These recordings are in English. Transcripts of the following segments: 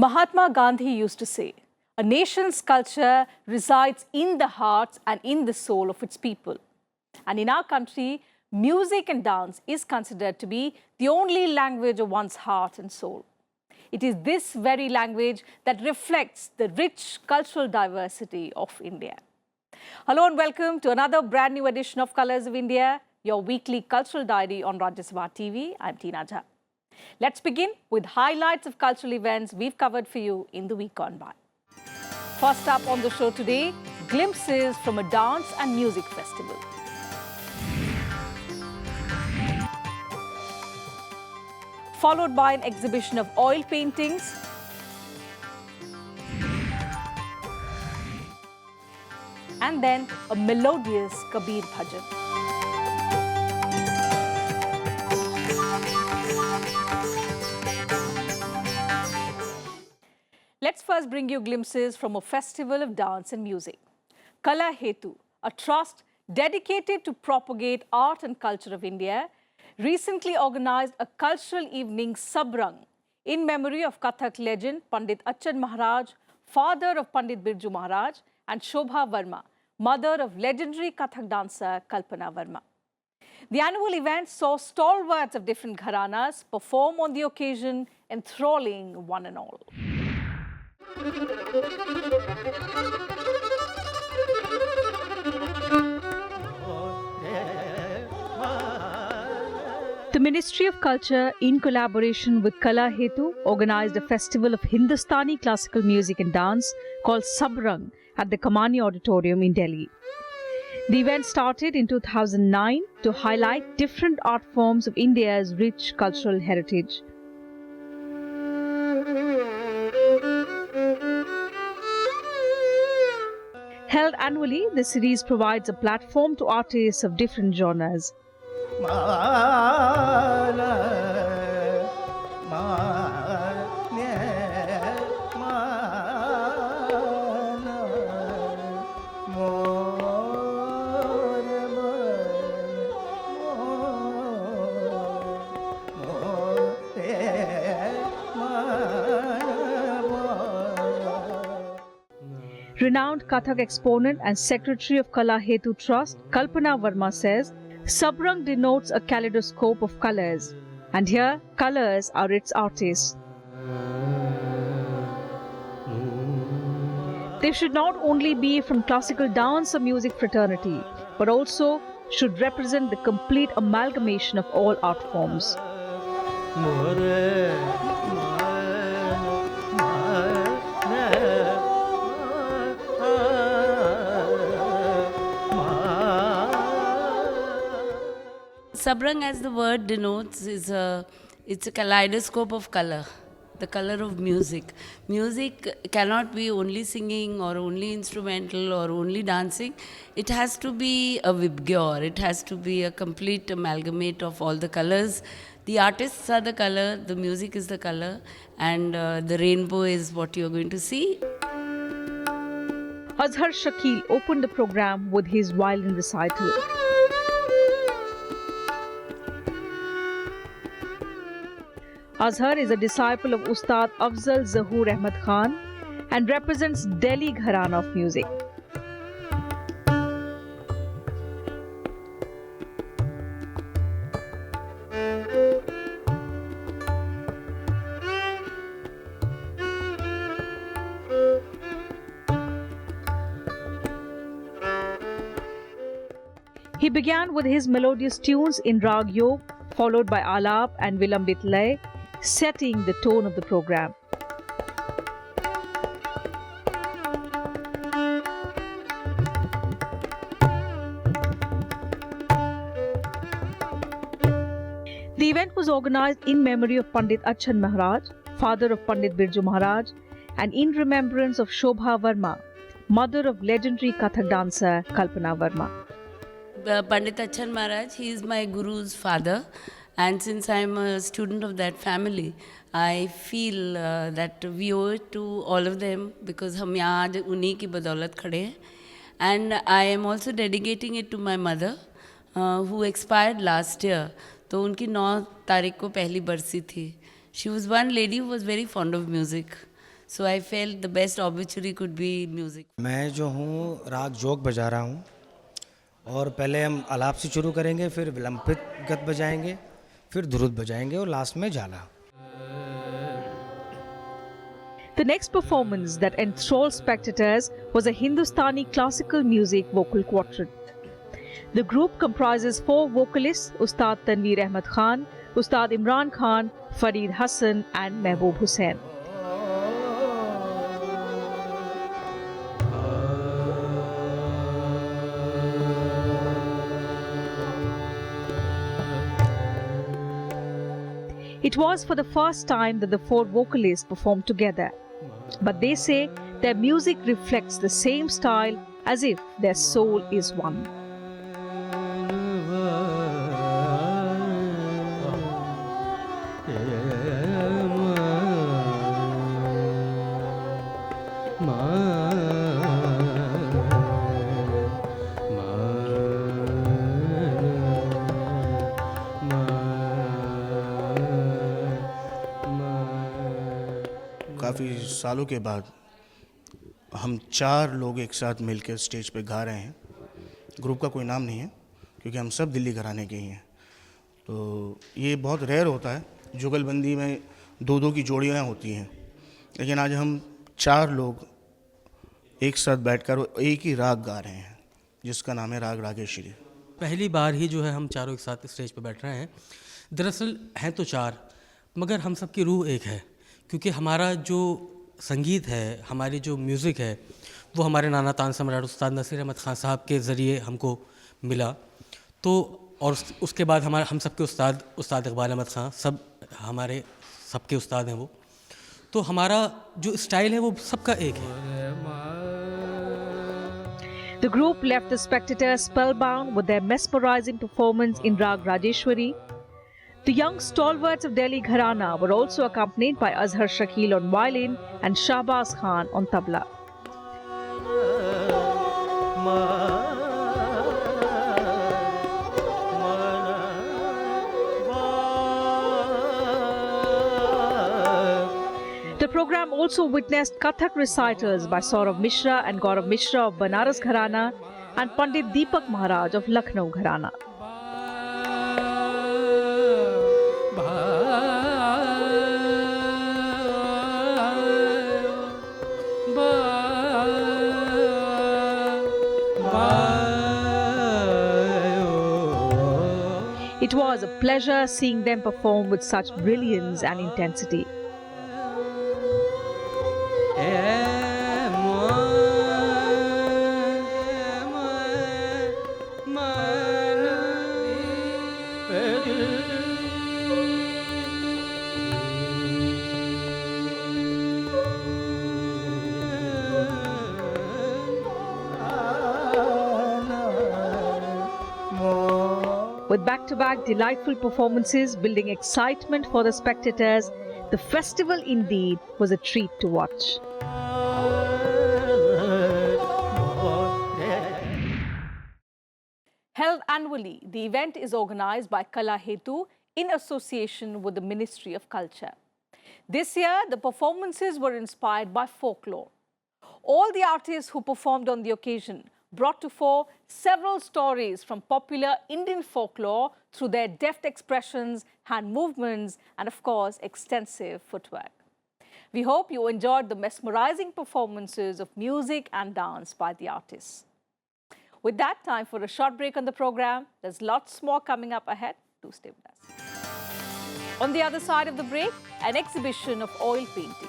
Mahatma Gandhi used to say, a nation's culture resides in the hearts and in the soul of its people. And in our country, music and dance is considered to be the only language of one's heart and soul. It is this very language that reflects the rich cultural diversity of India. Hello and welcome to another brand new edition of Colors of India, your weekly cultural diary on Rajya Sabha TV. I'm Teena. Let's begin with highlights of cultural events we've covered for you in the week gone by. First up on the show today, glimpses from a dance and music festival. Followed by an exhibition of oil paintings, and then a melodious Kabir bhajan. Let's first bring you glimpses from a festival of dance and music. Kala Hetu, a trust dedicated to propagate art and culture of India, recently organized a cultural evening Sabrang in memory of Kathak legend Pandit Achan Maharaj, father of Pandit Birju Maharaj, and Shobha Verma, mother of legendary Kathak dancer Kalpana Verma. The annual event saw stalwarts of different gharanas perform on the occasion, enthralling one and all. The Ministry of Culture, in collaboration with Kala Hetu, organized a festival of Hindustani classical music and dance called Sabrang at the Kumari Auditorium in Delhi. The event started in 2009 to highlight different art forms of India's rich cultural heritage. Held annually, the series provides a platform to artists of different genres. Renowned Kathak exponent and secretary of Kala Hetu Trust, Kalpana Verma says, Sabrang denotes a kaleidoscope of colors, and here colors are its artists. They should not only be from classical dance or music fraternity, but also should represent the complete amalgamation of all art forms. Sabrang, as the word denotes, it's a kaleidoscope of color, the color of music. Music cannot be only singing or only instrumental or only dancing. It has to be a vibgyor. It has to be a complete amalgamate of all the colors. The artists are the color, the music is the color, and the rainbow is what you're going to see. Azhar Shakil opened the program with his violin recital. Azhar is a disciple of Ustad Afzal Zahoor Ahmad Khan and represents Delhi Gharana of music. He began with his melodious tunes in Rag Yog, followed by Alap and Vilambit Lay, setting the tone of the program. The event was organized in memory of Pandit Achan Maharaj, father of Pandit Birju Maharaj, and in remembrance of Shobha Verma, mother of legendary Kathak dancer Kalpana Verma. Pandit Achan Maharaj, he is my guru's father. And since I am a student of that family, I feel that we owe it to all of them because हम यहाँ आज उन्हीं की बदौलत खड़े हैं. And I am also dedicating it to my mother, who expired last year. तो उनकी 9 तारीख को पहली बरसी थी. She was one lady who was very fond of music. So I felt the best obituary could be music. मैं जो हूँ राग जोग बजा रहा हूँ और पहले हम आलाप से शुरू करेंगे, फिर विलंबित गत बजाएंगे, फिर ध्रुत बजाएंगे और लास्ट में झाला. The next performance that enthralled spectators was a Hindustani classical music vocal quartet. The group comprises 4 vocalists, Ustad Tanveer Ahmad Khan, Ustad Imran Khan, Fareed Hassan and Mehboob Hussain. It was for the first time that the 4 vocalists performed together. But they say their music reflects the same style as if their soul is one. काफ़ी सालों के बाद हम 4 लोग एक साथ मिलकर stage पे गा रहे हैं. ग्रुप का कोई नाम नहीं है क्योंकि हम सब दिल्ली घराने के ही हैं. तो ये बहुत रेयर होता है. जुगलबंदी में 2-2 की जोड़ियाँ होती हैं, लेकिन आज हम 4 लोग एक साथ बैठकर एक ही राग गा रहे हैं जिसका नाम है राग रागेश्वरी. पहली बार ही जो है हम चारों एक साथ स्टेज पे बैठ रहे हैं. दरअसल हैं तो 4 मगर हम सबकी रूह एक है, क्योंकि हमारा जो संगीत है, हमारी जो म्यूज़िक है, वो हमारे नाना तान सम्राट उस्ताद नसीर अहमद ख़ान साहब के ज़रिए हमको मिला. तो और उसके बाद हम सबके उस्ताद इकबाल अहमद ख़ान, सब हमारे सबके उस्ताद हैं वो. तो हमारा जो स्टाइल है वो सबका एक है. The group left the spectators spellbound with their mesmerizing performance in Rag Rajeshwari. The young stalwarts of Delhi Gharana were also accompanied by Azhar Shakil on violin and Shahbaz Khan on tabla. The program also witnessed Kathak recitals by Saurav Mishra and Gaurav Mishra of Banaras Gharana and Pandit Deepak Maharaj of Lucknow Gharana. It was a pleasure seeing them perform with such brilliance and intensity. With back-to-back delightful performances building excitement for the spectators, the festival indeed was a treat to watch. Held annually, the event is organized by Kala Hetu in association with the Ministry of Culture. This year, the performances were inspired by folklore. All the artists who performed on the occasion brought to fore several stories from popular Indian folklore through their deft expressions, hand movements, and of course, extensive footwork. We hope you enjoyed the mesmerizing performances of music and dance by the artists. With that, time for a short break on the program. There's lots more coming up ahead. Do stay with us. On the other side of the break, an exhibition of oil paintings.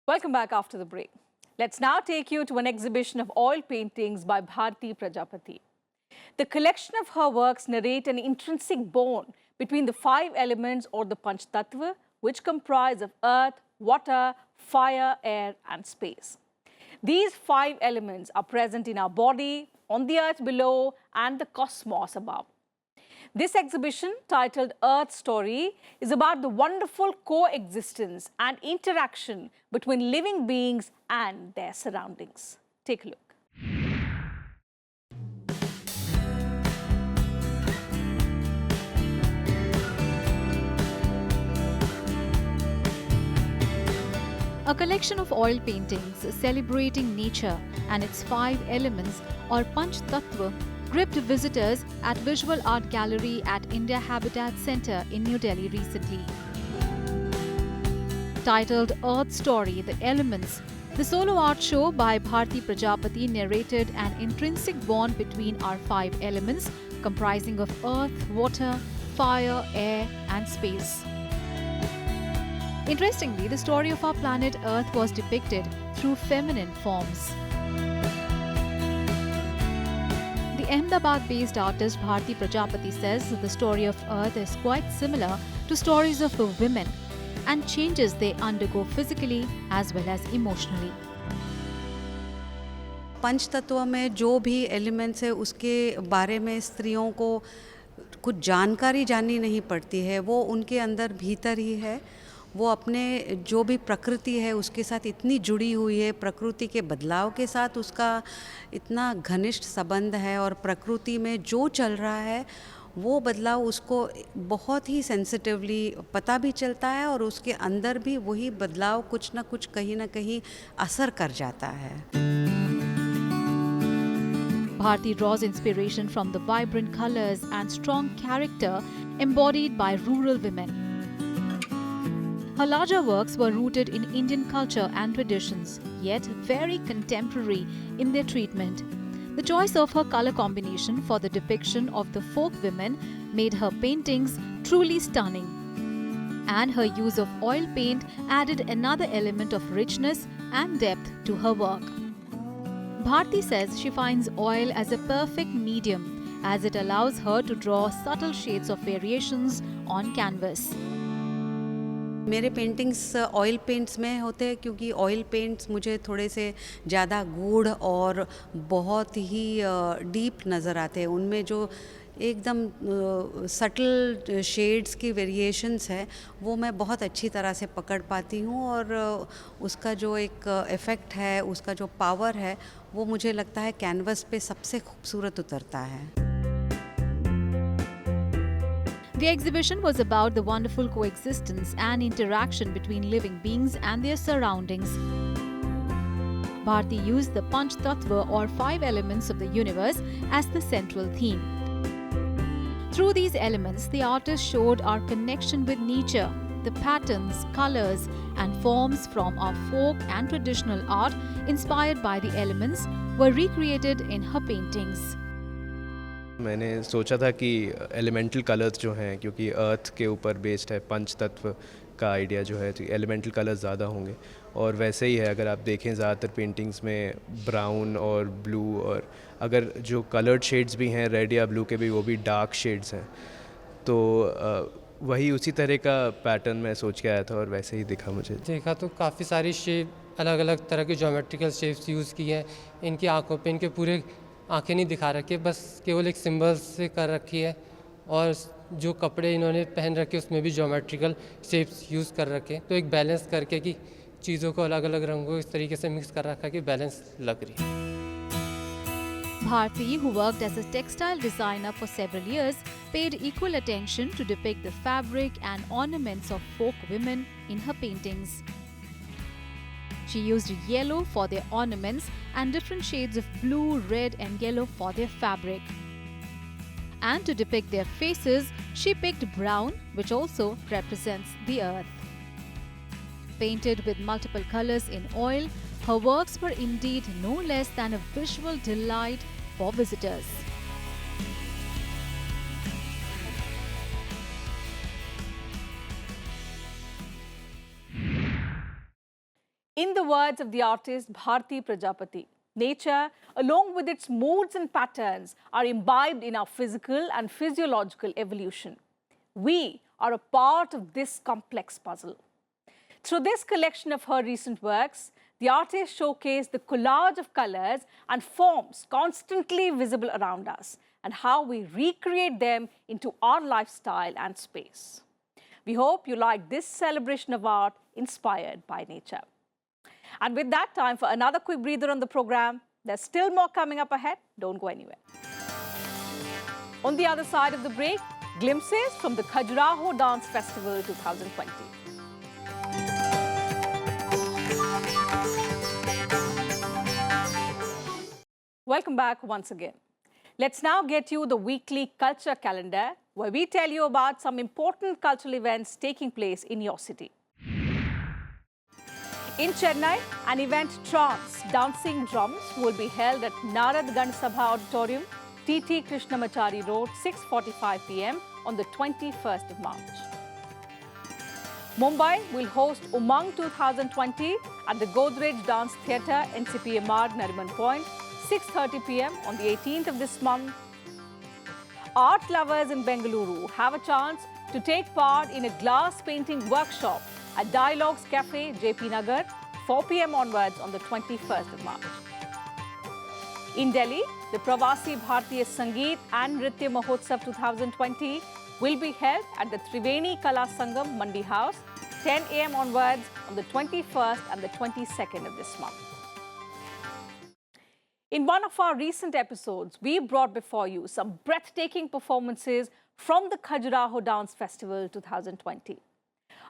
Welcome back after the break. Let's now take you to an exhibition of oil paintings by Bharti Prajapati. The collection of her works narrate an intrinsic bond between the 5 elements or the Panch Tattva, which comprise of earth, water, fire, air, and space. These 5 elements are present in our body, on the earth below, and the cosmos above. This exhibition, titled Earth Story, is about the wonderful coexistence and interaction between living beings and their surroundings. Take a look. a collection of oil paintings celebrating nature and its 5 elements or Panch Tattva gripped visitors at Visual Art Gallery at India Habitat Centre in New Delhi recently. Titled Earth Story, The Elements, the solo art show by Bharti Prajapati narrated an intrinsic bond between our 5 elements comprising of earth, water, fire, air and space. Interestingly, the story of our planet Earth was depicted through feminine forms. The Ahmedabad-based artist Bharti Prajapati says that the story of Earth is quite similar to stories of women and changes they undergo physically as well as emotionally. पंच तत्व में जो भी elements है उसके बारे में स्त्रियों को कुछ जानकारी जाननी नहीं पड़ती है, वो उनके अंदर भीतर ही है। वो अपने जो भी प्रकृति है उसके साथ इतनी जुड़ी हुई है, प्रकृति के बदलाव के साथ उसका इतना घनिष्ठ संबंध है और प्रकृति में जो चल रहा है वो बदलाव उसको बहुत ही सेंसिटिवली पता भी चलता है और उसके अंदर भी वही बदलाव कुछ ना कुछ कहीं ना कहीं असर कर जाता है। Bharti draws inspiration from the vibrant colors and strong character embodied by rural women. Her larger works were rooted in Indian culture and traditions, yet very contemporary in their treatment. The choice of her color combination for the depiction of the folk women made her paintings truly stunning. And her use of oil paint added another element of richness and depth to her work. Bharti says she finds oil as a perfect medium as it allows her to draw subtle shades of variations on canvas. मेरे paintings oil paints में होते हैं क्योंकि oil paints मुझे थोड़े से ज़्यादा गूढ़ और बहुत ही डीप नज़र आते हैं। उनमें जो एकदम सटल शेड्स की वेरिएशंस है वो मैं बहुत अच्छी तरह से पकड़ पाती हूँ और उसका जो एक इफ़ेक्ट है, उसका जो पावर है वो मुझे लगता है कैनवस पे सबसे खूबसूरत उतरता है। The exhibition was about the wonderful coexistence and interaction between living beings and their surroundings. Bharti used the Panch Tattva or 5 elements of the universe as the central theme. Through these elements, the artist showed our connection with nature. The patterns, colors, and forms from our folk and traditional art inspired by the elements were recreated in her paintings. मैंने सोचा था कि elemental colours जो हैं, क्योंकि अर्थ के ऊपर based है पंच तत्व का आइडिया जो है, तो एलिमेंटल कलर्स ज़्यादा होंगे और वैसे ही है। अगर आप देखें ज़्यादातर पेंटिंग्स में ब्राउन और ब्लू और अगर जो कलर्ड शेड्स भी हैं रेड या ब्लू के भी, वो भी डार्क शेड्स हैं। तो वही उसी तरह का पैटर्न मैं सोच के आया था और वैसे ही दिखा मुझे। देखा तो काफ़ी सारी शेप, अलग अलग तरह के ज्योमेट्रिकल शेप्स यूज़ की हैं। इनकी आँखों पे इनके पूरे आंखें नहीं दिखा रखी है, बस केवल एक सिंबल्स से कर रखी है और जो कपड़े इन्होंने पहन रखे उसमें भी ज्योमेट्रिकल शेप्स यूज़ कर रखे। तो एक बैलेंस करके कि चीज़ों को अलग अलग रंगों इस तरीके से मिक्स कर रखा कि बैलेंस लग रही है। Bharti, who worked as a textile designer for several years, paid equal attention to depict the fabric and ornaments of folk women in her paintings. She used yellow for their ornaments and different shades of blue, red and yellow for their fabric. And to depict their faces, she picked brown, which also represents the earth. Painted with multiple colors in oil, her works were indeed no less than a visual delight for visitors. In the words of the artist Bharti Prajapati, nature, along with its modes and patterns, are imbibed in our physical and physiological evolution. We are a part of this complex puzzle. Through this collection of her recent works, the artist showcased the collage of colors and forms constantly visible around us and how we recreate them into our lifestyle and space. We hope you like this celebration of art inspired by nature. And with that, time for another quick breather on the program. There's still more coming up ahead. Don't go anywhere. On the other side of the break, glimpses from the Khajuraho Dance Festival 2020. Welcome back once again. Let's now get you the weekly culture calendar, where we tell you about some important cultural events taking place in your city. In Chennai, an event Trance Dancing Drums will be held at Narad Gansabha Auditorium, TT Krishnamachari Road, 6:45 p.m. on the 21st of March. Mumbai will host Umang 2020 at the Godrej Dance Theatre, NCPMR, Nariman Point, 6:30 p.m. on the 18th of this month. Art lovers in Bengaluru have a chance to take part in a glass painting workshop at Dialogues Cafe, JP Nagar, 4 p.m. onwards on the 21st of March. In Delhi, the Pravasi Bharatiya Sangeet and Nritya Mahotsav 2020 will be held at the Triveni Kala Sangam, Mandi House, 10 a.m. onwards on the 21st and the 22nd of this month. In one of our recent episodes, we brought before you some breathtaking performances from the Khajuraho Dance Festival 2020.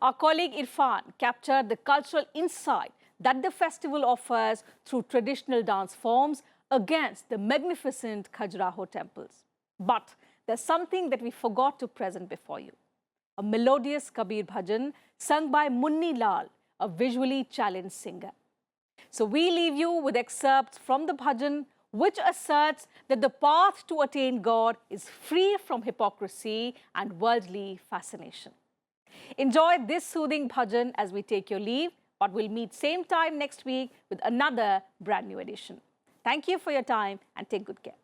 Our colleague Irfan captured the cultural insight that the festival offers through traditional dance forms against the magnificent Khajuraho temples. But there's something that we forgot to present before you. A melodious Kabir bhajan sung by Munni Lal, a visually challenged singer. So we leave you with excerpts from the bhajan, which asserts that the path to attain God is free from hypocrisy and worldly fascination. Enjoy this soothing bhajan as we take your leave, but we'll meet same time next week with another brand new edition. Thank you for your time and take good care.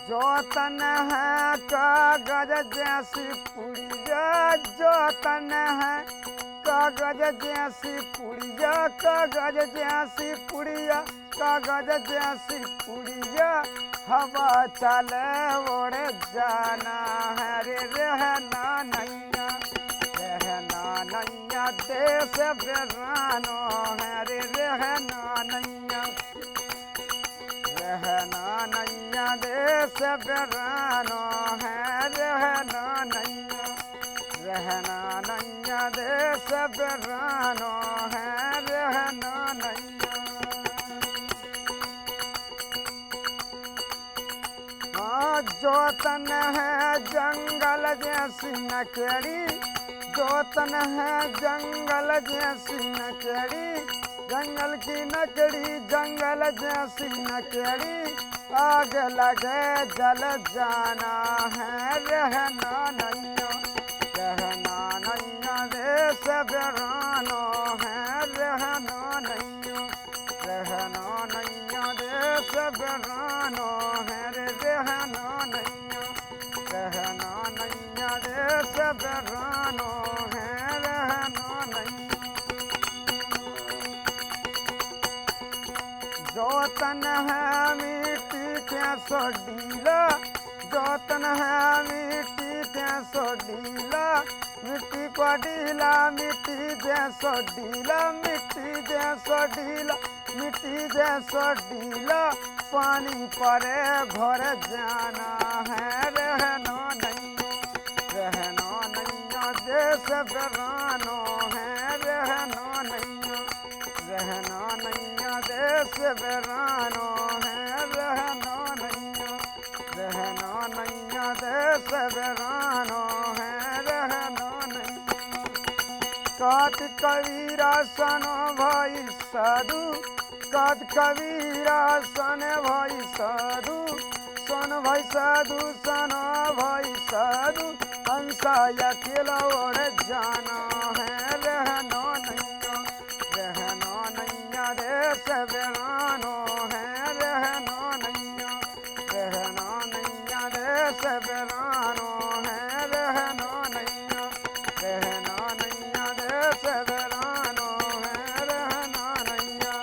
जो तन है कागज जैसी पुड़िया, जो तन है कागज जैसी पुड़िया, कागज जैसी पुड़िया, कागज जैसी पुड़िया, हवा चले उड़ जाना है रे रहना नैया, रहना नैया देश वीरानो है रे रहना नैया, रहना नैया देश वीरानो है रहना नैया, रहना नैया देश वीरानो है रहना नैया। हाँ जो तन है जंगल जैसी नकेड़ी, जो तन है जंगल जैसी नकेड़ी, जंगल की नकड़ी जंगल जैसी नकेड़ी, आग लगे जल जाना है रहना नैया, रहना नैया देश वीरानो है रहना नैया, रहना नैया देश वीरानो है रहना नैया, रहना नैया देश वीरानो है रहना नैया। जो तन है मिट्टी के सो ढीला, जो तन है मिट्टी के सो ढीला, मिट्टी को ढीला मिट्टी जैसो ढीला, मिट्टी जैसो ढीला मिट्टी जैसो ढीला, पानी परे घर जाना है रहना नैया, रहना नैया देश वीरानो है रहना नैया, रहना नैया देश वीरानो है रहना नैया, रहना नैया देश वीरानो है रहना नैया। कात कबीरा सनो भाई साधु, कात कबीरा सन भाई साधु, सन भाई साधु सनो भाई साधु, हंसा अकेला उड़ जाना है रहना नैया, रहना नैया देश वीरानो है रहना नैया, रहना नैया देश वीरानो है रहना नैया, रहना नैया देश वीरानो है रहना नैया,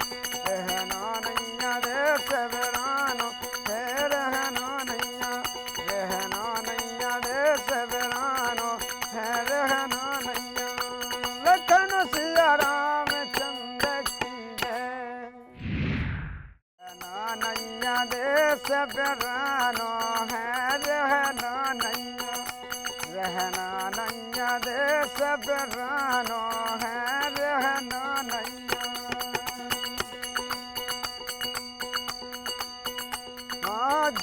रहना नैया देश वीरानो है देश बेरानो है रहना नैया रहना नैया देश बेरानो है रहना नैया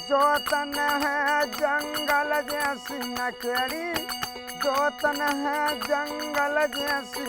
जो तन है जंगल जैसी नकेड़ी जो तन है जंगल जैसी